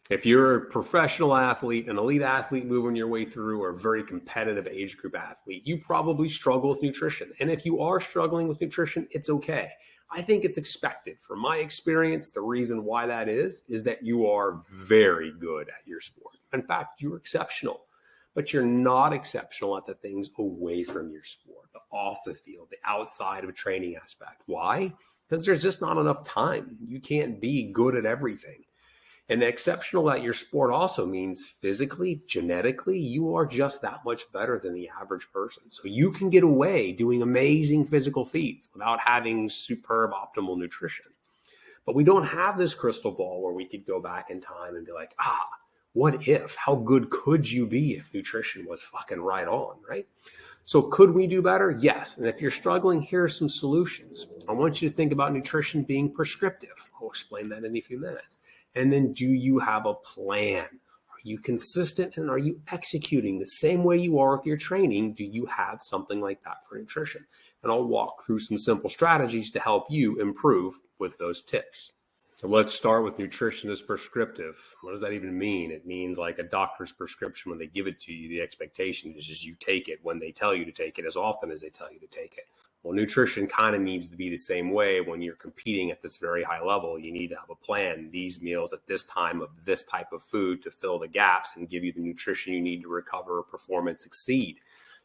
If you're a professional athlete, an elite athlete moving your way through, or a very competitive age group athlete, you probably struggle with nutrition. And if you are struggling with nutrition, it's okay. I think it's expected. From my experience, the reason why that is that you are very good at your sport. In fact, you're exceptional, but you're not exceptional at the things away from your sport, the off the field, the outside of training aspect. Why? Because there's just not enough time. You can't be good at everything. And exceptional at your sport also means physically, genetically, you are just that much better than the average person. So you can get away doing amazing physical feats without having superb optimal nutrition. But we don't have this crystal ball where we could go back in time and be like, what if? How good could you be if nutrition was fucking right on, right? So could we do better? Yes. And if you're struggling, here are some solutions. I want you to think about nutrition being prescriptive. I'll explain that in a few minutes. And then, do you have a plan? Are you consistent, and are you executing the same way you are with your training? Do you have something like that for nutrition? And I'll walk through some simple strategies to help you improve with those tips. So let's start with nutrition as prescriptive. What does that even mean? It means like a doctor's prescription. When they give it to you, the expectation is just you take it when they tell you to take it, as often as they tell you to take it. Well, nutrition kind of needs to be the same way. When you're competing at this very high level, you need to have a plan, these meals at this time of this type of food to fill the gaps and give you the nutrition you need to recover, perform, and succeed.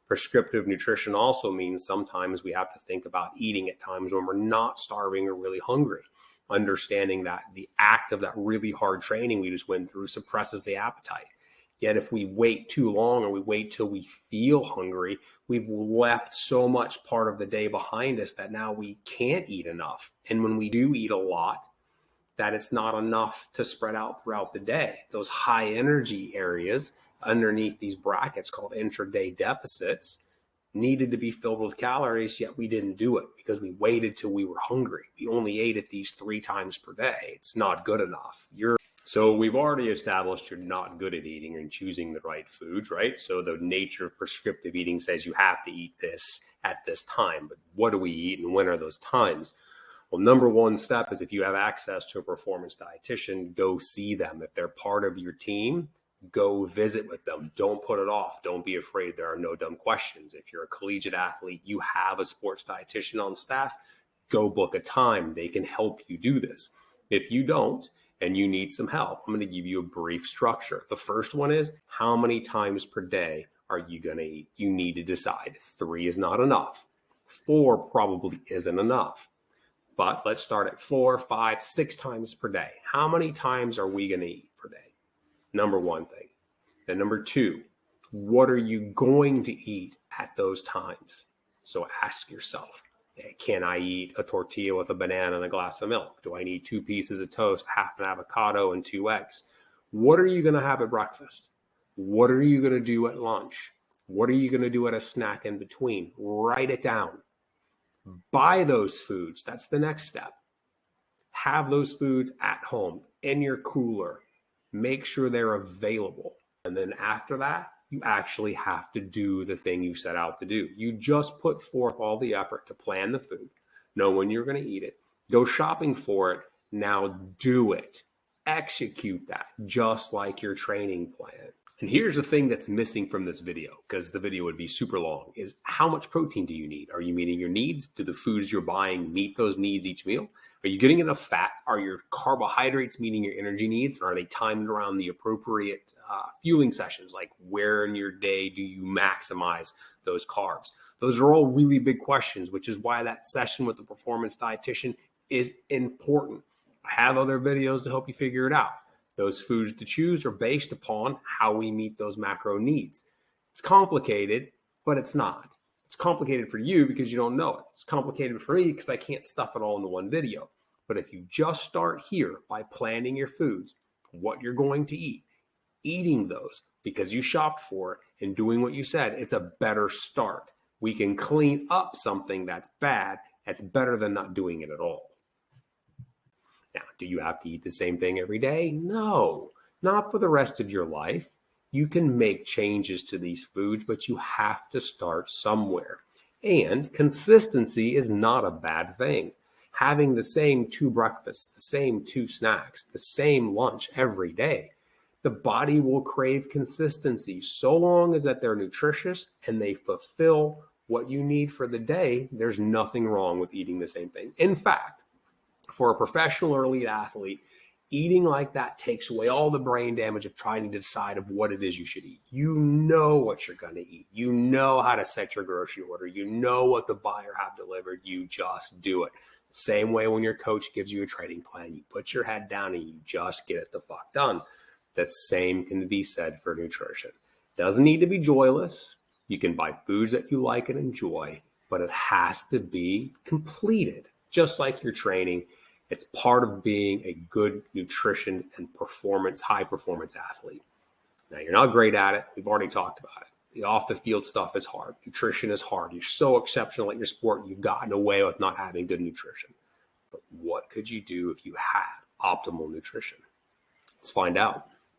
Prescriptive nutrition also means sometimes we have to think about eating at times when we're not starving or really hungry. Understanding that the act of that really hard training we just went through suppresses the appetite. Yet if we wait too long, or we wait till we feel hungry, we've left so much part of the day behind us that now we can't eat enough. And when we do eat a lot, that it's not enough to spread out throughout the day. Those high energy areas underneath these brackets called intraday deficits needed to be filled with calories, yet we didn't do it because we waited till we were hungry. We only ate at these 3 times per day. It's not good enough. So we've already established you're not good at eating and choosing the right foods, right? So the nature of prescriptive eating says you have to eat this at this time, but what do we eat and when are those times? Well, number one step is if you have access to a performance dietitian, go see them. If they're part of your team, go visit with them. Don't put it off. Don't be afraid. There are no dumb questions. If you're a collegiate athlete, you have a sports dietitian on staff, go book a time. They can help you do this. If you don't, and you need some help, I'm going to give you a brief structure. The first one is, how many times per day are you going to eat? You need to decide. 3 is not enough. 4 probably isn't enough. But let's start at 4, 5, 6 times per day. How many times are we going to eat per day? Number one thing. Then number 2, what are you going to eat at those times? So ask yourself, can I eat a tortilla with a banana and a glass of milk? Do I need 2 pieces of toast, half an avocado, and 2 eggs? What are you going to have at breakfast? What are you going to do at lunch? What are you going to do at a snack in between? Write it down. Buy those foods. That's the next step. Have those foods at home in your cooler. Make sure they're available. And then after that, you actually have to do the thing you set out to do. You just put forth all the effort to plan the food, know when you're going to eat it, go shopping for it. Now do it. Execute that just like your training plan. And here's the thing that's missing from this video, because the video would be super long, is how much protein do you need? Are you meeting your needs? Do the foods you're buying meet those needs each meal? Are you getting enough fat? Are your carbohydrates meeting your energy needs? Or are they timed around the appropriate fueling sessions? Like, where in your day do you maximize those carbs? Those are all really big questions, which is why that session with the performance dietitian is important. I have other videos to help you figure it out. Those foods to choose are based upon how we meet those macro needs. It's complicated, but it's not. It's complicated for you because you don't know it. It's complicated for me because I can't stuff it all into one video. But if you just start here by planning your foods, what you're going to eat, eating those because you shopped for it, and doing what you said, it's a better start. We can clean up something that's bad. That's better than not doing it at all. Now, do you have to eat the same thing every day? No, not for the rest of your life. You can make changes to these foods, but you have to start somewhere. And consistency is not a bad thing. Having the same 2 breakfasts, the same 2 snacks, the same lunch every day The body will crave consistency so long as that they're nutritious and they fulfill what you need for the day. There's nothing wrong with eating the same thing. In fact, for a professional or elite athlete, eating like that takes away all the brain damage of trying to decide of what it is you should eat. You know what you're going to eat. You know how to set your grocery order. You know what the buyer have delivered. You just do it. Same way when your coach gives you a training plan, you put your head down and you just get it the fuck done. The same can be said for nutrition. Doesn't need to be joyless. You can buy foods that you like and enjoy, but it has to be completed. Just like your training, it's part of being a good nutrition and performance, high performance athlete. Now, you're not great at it. We've already talked about it. The off the field stuff is hard. Nutrition is hard. You're so exceptional at your sport. You've gotten away with not having good nutrition. But what could you do if you had optimal nutrition? Let's find out.